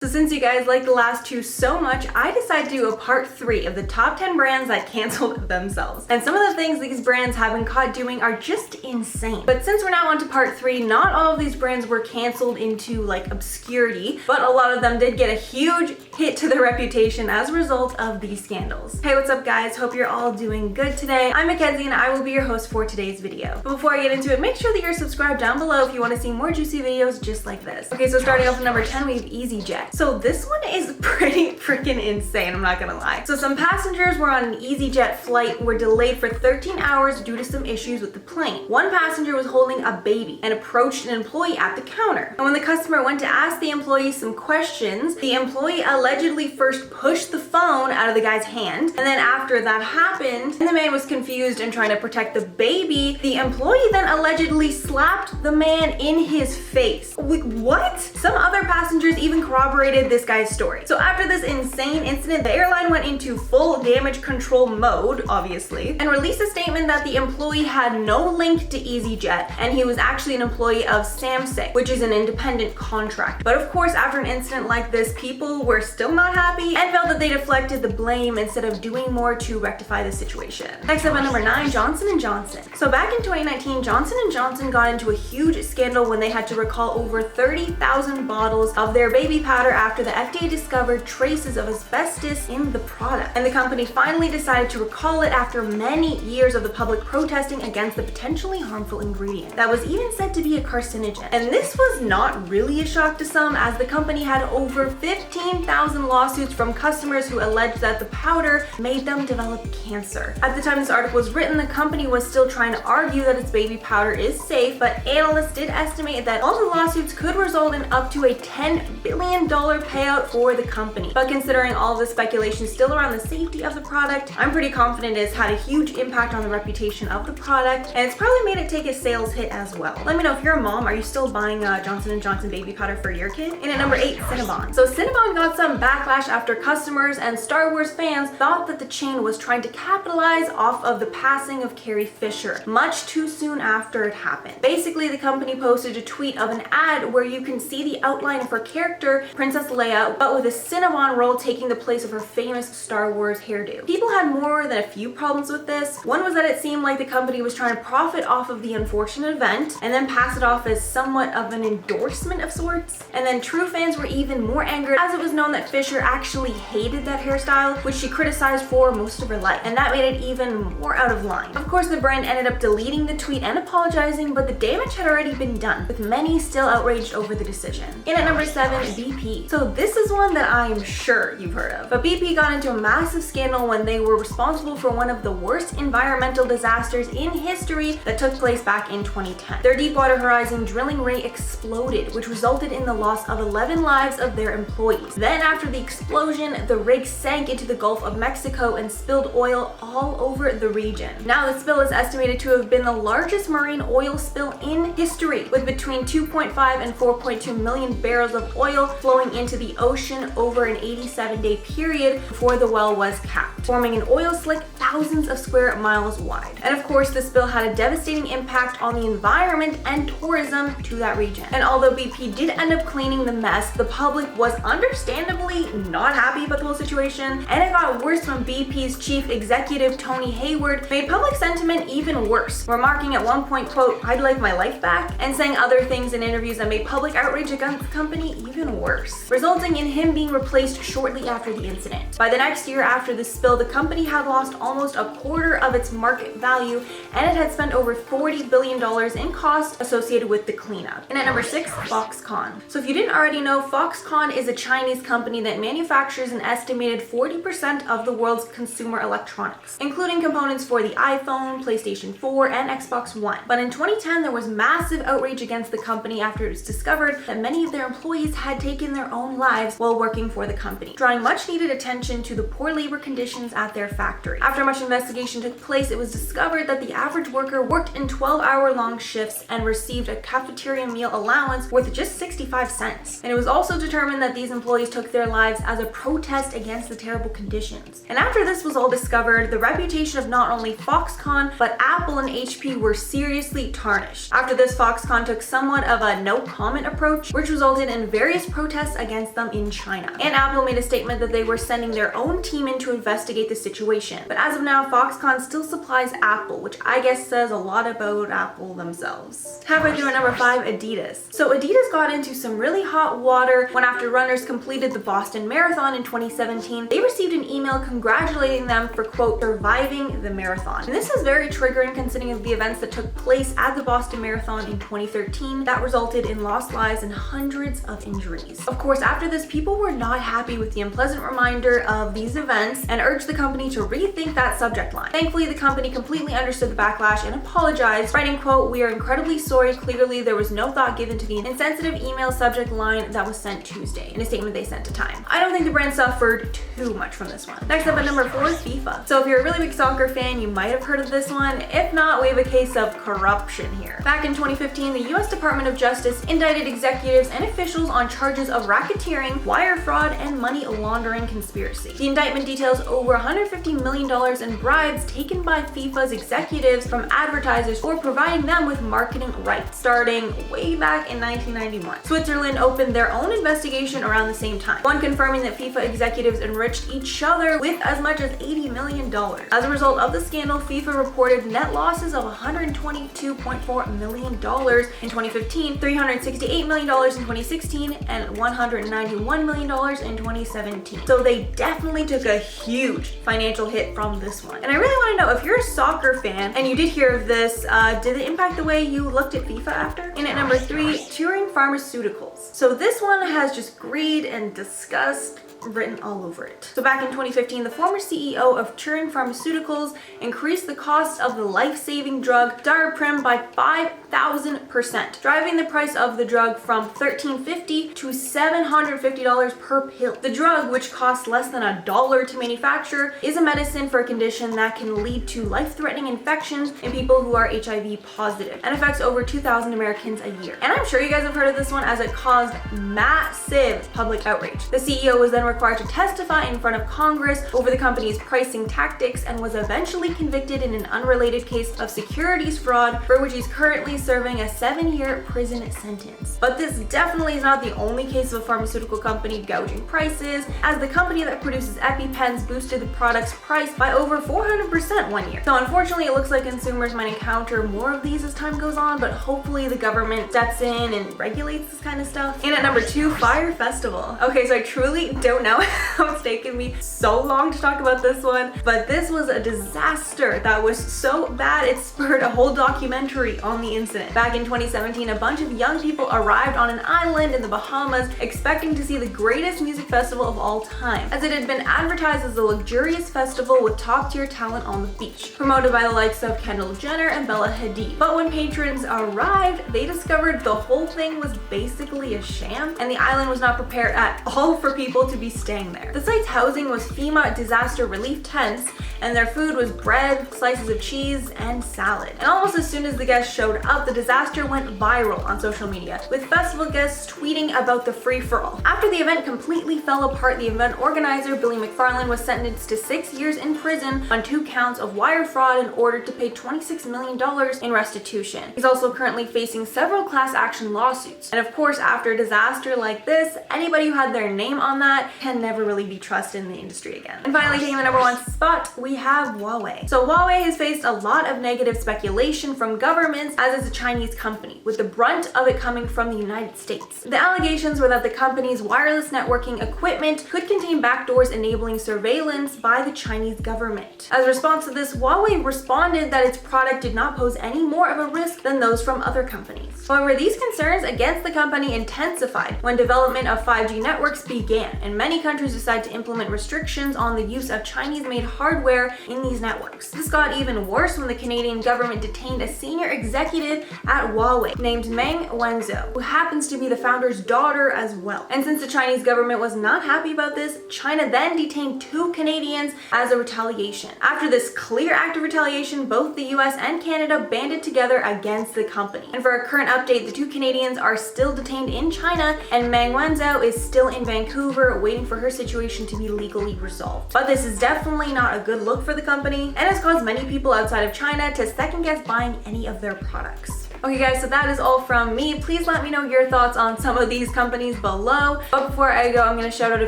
So since you guys like the last two so much, I decided to do a part 3 of the top 10 brands that canceled themselves. And some of the things these brands have been caught doing are just insane. But since we're now on to part 3, not all of these brands were canceled into like obscurity, but a lot of them did get a huge hit to their reputation as a result of these scandals. Hey, what's up guys? Hope you're all doing good today. I'm Mackenzie and I will be your host for today's video. But before I get into it, make sure that you're subscribed down below if you want to see more juicy videos just like this. Okay, so starting off with number 10, we have Easyjet. So this one is pretty freaking insane, I'm not gonna lie. So some passengers were on an Easyjet flight and were delayed for 13 hours due to some issues with the plane. One passenger was holding a baby and approached an employee at the counter. And when the customer went to ask the employee some questions, the employee allegedly first pushed the phone out of the guy's hand. And then after that happened, and the man was confused and trying to protect the baby, the employee then allegedly slapped the man in his face. Like, what? Some other passengers even corroborated this guy's story. So after this insane incident, the airline went into full damage control mode, obviously, and released a statement that the employee had no link to Easyjet and he was actually an employee of Samsung, which is an independent contract. But of course, after an incident like this, people were still not happy and felt that they deflected the blame instead of doing more to rectify the situation. Next up at number 9, Johnson & Johnson. So back in 2019, Johnson & Johnson got into a huge scandal when they had to recall over 30,000 bottles of their baby powder after the FDA discovered traces of asbestos in the product. And the company finally decided to recall it after many years of the public protesting against the potentially harmful ingredient that was even said to be a carcinogen. And this was not really a shock to some, as the company had over 15,000 lawsuits from customers who alleged that the powder made them develop cancer. At the time this article was written, the company was still trying to argue that its baby powder is safe, but analysts did estimate that all the lawsuits could result in up to a $10 billion payout for the company. But considering all the speculation still around the safety of the product, I'm pretty confident it's had a huge impact on the reputation of the product, and it's probably made it take a sales hit as well. Let me know if you're a mom, are you still buying Johnson & Johnson baby powder for your kid? And at number 8, Cinnabon. So Cinnabon got some backlash after customers and Star Wars fans thought that the chain was trying to capitalize off of the passing of Carrie Fisher much too soon after it happened. Basically, the company posted a tweet of an ad where you can see the outline of her character, Princess Leia, but with a Cinnabon roll taking the place of her famous Star Wars hairdo. People had more than a few problems with this. One was that it seemed like the company was trying to profit off of the unfortunate event and then pass it off as somewhat of an endorsement of sorts. And then true fans were even more angered, as it was known that Fisher actually hated that hairstyle, which she criticized for most of her life, and that made it even more out of line. Of course, the brand ended up deleting the tweet and apologizing, but the damage had already been done, with many still outraged over the decision. And at number 7, BP. So this is one that I'm sure you've heard of. But BP got into a massive scandal when they were responsible for one of the worst environmental disasters in history that took place back in 2010. Their Deepwater Horizon drilling rig exploded, which resulted in the loss of 11 lives of their employees. Then after the explosion, the rig sank into the Gulf of Mexico and spilled oil all over the region. Now the spill is estimated to have been the largest marine oil spill in history, with between 2.5 and 4.2 million barrels of oil flowing into the ocean over an 87-day period before the well was capped, forming an oil slick thousands of square miles wide. And of course, the spill had a devastating impact on the environment and tourism to that region. And although BP did end up cleaning the mess, the public was understandably not happy about the whole situation, and it got worse when BP's chief executive Tony Hayward made public sentiment even worse, remarking at one point, quote, "I'd like my life back," and saying other things in interviews that made public outrage against the company even worse, resulting in him being replaced shortly after the incident. By the next year after the spill, the company had lost almost a quarter of its market value, and it had spent over $40 billion in costs associated with the cleanup. And at number 6, Foxconn. So if you didn't already know, Foxconn is a Chinese company that manufactures an estimated 40% of the world's consumer electronics, including components for the iPhone, PlayStation 4, and Xbox One. But in 2010, there was massive outrage against the company after it was discovered that many of their employees had taken their own lives while working for the company, drawing much needed attention to the poor labor conditions at their factory. After much investigation took place, it was discovered that the average worker worked in 12-hour-long shifts and received a cafeteria meal allowance worth just 65 cents. And it was also determined that these employees took their lives as a protest against the terrible conditions. And after this was all discovered, the reputation of not only Foxconn, but Apple and HP were seriously tarnished. After this, Foxconn took somewhat of a no comment approach, which resulted in various protests protests against them in China. And Apple made a statement that they were sending their own team in to investigate the situation. But as of now, Foxconn still supplies Apple, which I guess says a lot about Apple themselves. Halfway through at number 5, Adidas. So Adidas got into some really hot water when, after runners completed the Boston Marathon in 2017, they received an email congratulating them for, quote, surviving the marathon. And this is very triggering considering the events that took place at the Boston Marathon in 2013 that resulted in lost lives and hundreds of injuries. Of course, after this, people were not happy with the unpleasant reminder of these events and urged the company to rethink that subject line. Thankfully, the company completely understood the backlash and apologized, writing, quote, "We are incredibly sorry. Clearly, there was no thought given to the insensitive email subject line that was sent Tuesday," in a statement they sent to Time. I don't think the brand suffered too much from this one. Next up at number 4 is FIFA. So if you're a really big soccer fan, you might have heard of this one. If not, we have a case of corruption here. Back in 2015, the US Department of Justice indicted executives and officials on charges of racketeering, wire fraud, and money laundering conspiracy. The indictment details over $150 million in bribes taken by FIFA's executives from advertisers for providing them with marketing rights, starting way back in 1991. Switzerland opened their own investigation around the same time, one confirming that FIFA executives enriched each other with as much as $80 million. As a result of the scandal, FIFA reported net losses of $122.4 million in 2015, $368 million in 2016, and $191 million in 2017. So they definitely took a huge financial hit from this one. And I really want to know, if you're a soccer fan and you did hear of this, did it impact the way you looked at FIFA after? And at number 3, Turing Pharmaceuticals. So this one has just greed and disgust written all over it. So back in 2015, the former CEO of Turing Pharmaceuticals increased the cost of the life-saving drug Daraprim by 5,000%, driving the price of the drug from $13.50 to $750 per pill. The drug, which costs less than $1 to manufacture, is a medicine for a condition that can lead to life-threatening infections in people who are HIV positive and affects over 2,000 Americans a year. And I'm sure you guys have heard of this one, as it caused massive public outrage. The CEO was then required to testify in front of Congress over the company's pricing tactics and was eventually convicted in an unrelated case of securities fraud, for which he's currently serving a 7-year prison sentence. But this definitely is not the only case of a pharmaceutical company gouging prices, as the company that produces EpiPens boosted the product's price by over 400% one year. So unfortunately, it looks like consumers might encounter more of these as time goes on, but hopefully the government steps in and regulates this kind of stuff. And at number 2, Fyre Festival. Okay, so I truly don't know how it's taken me so long to talk about this one, but this was a disaster that was so bad it spurred a whole documentary on the incident. Back in 2017, a bunch of young people arrived on an island in the Bahamas expecting to see the greatest music festival of all time, as it had been advertised as a luxurious festival with top-tier talent on the beach, promoted by the likes of Kendall Jenner and Bella Hadid. But when patrons arrived, they discovered the whole thing was basically a sham, and the island was not prepared at all for people to be staying there. The site's housing was FEMA disaster relief tents, and their food was bread, slices of cheese, and salad. And almost as soon as the guests showed up, the disaster went viral on social media, with festival guests tweeting about the free-for-all. After the event completely fell apart, the event organizer, Billy McFarland, was sentenced to 6 years in prison on 2 counts of wire fraud and ordered to pay $26 million in restitution. He's also currently facing several class action lawsuits. And of course, after a disaster like this, anybody who had their name on that can never really be trusted in the industry again. And finally, taking the number 1 spot, we have HUAWEI. So HUAWEI has faced a lot of negative speculation from governments, as is a Chinese company, with the brunt of it coming from the United States. The allegations were that the company's wireless networking equipment could contain backdoors enabling surveillance by the Chinese government. As a response to this, HUAWEI responded that its product did not pose any more of a risk than those from other companies. However, these concerns against the company intensified when development of 5G networks began, and many countries decided to implement restrictions on the use of Chinese-made hardware in these networks. This got even worse when the Canadian government detained a senior executive at HUAWEI named Meng Wanzhou, who happens to be the founder's daughter as well. And since the Chinese government was not happy about this, China then detained 2 Canadians as a retaliation. After this clear act of retaliation, both the US and Canada banded together against the company. And for our current update, the 2 Canadians are still detained in China, and Meng Wanzhou is still in Vancouver waiting for her situation to be legally resolved. But this is definitely not a good look for the company, and has caused many people outside of China to second guess buying any of their products. Okay guys, so that is all from me. Please let me know your thoughts on some of these companies below. But before I go, I'm gonna shout out a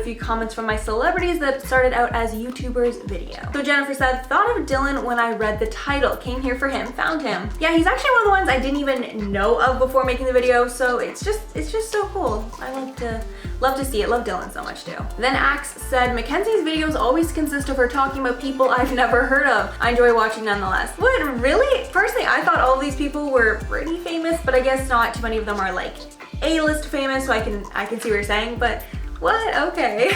few comments from my celebrities that started out as YouTubers video. So Jennifer said, thought of Dylan when I read the title. Came here for him, found him. Yeah, he's actually one of the ones I didn't even know of before making the video, so it's just so cool. I love to see it. Love Dylan so much too. Then Axe said, Mackenzie's videos always consist of her talking about people I've never heard of. I enjoy watching nonetheless. What, really? Personally, I thought all these people were pretty famous, but I guess not too many of them are like A-list famous, so I can see what you're saying, but what? Okay.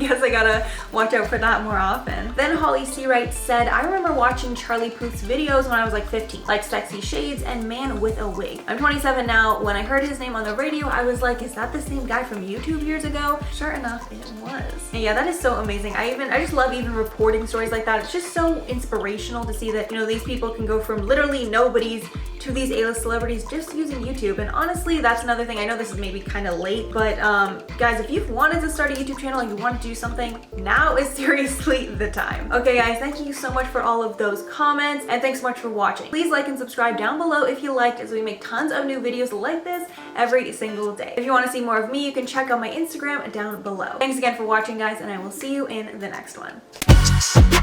Guess I gotta watch out for that more often. Then Holly Seawright said, I remember watching Charlie Puth's videos when I was like 15, like Sexy Shades and Man with a Wig. I'm 27 now. When I heard his name on the radio, I was like, is that the same guy from YouTube years ago? Sure enough, it was. And yeah, that is so amazing. I just love even reporting stories like that. It's just so inspirational to see that, you know, these people can go from literally nobodies to these A-list celebrities just using YouTube. And honestly, that's another thing. I know this is maybe kind of late, but guys, if you've wanted to start a YouTube channel and you want to do something, now is seriously the time. Okay guys, thank you so much for all of those comments, and thanks so much for watching. Please like and subscribe down below if you liked, as we make tons of new videos like this every single day. If you want to see more of me, you can check out my Instagram down below. Thanks again for watching guys, and I will see you in the next one.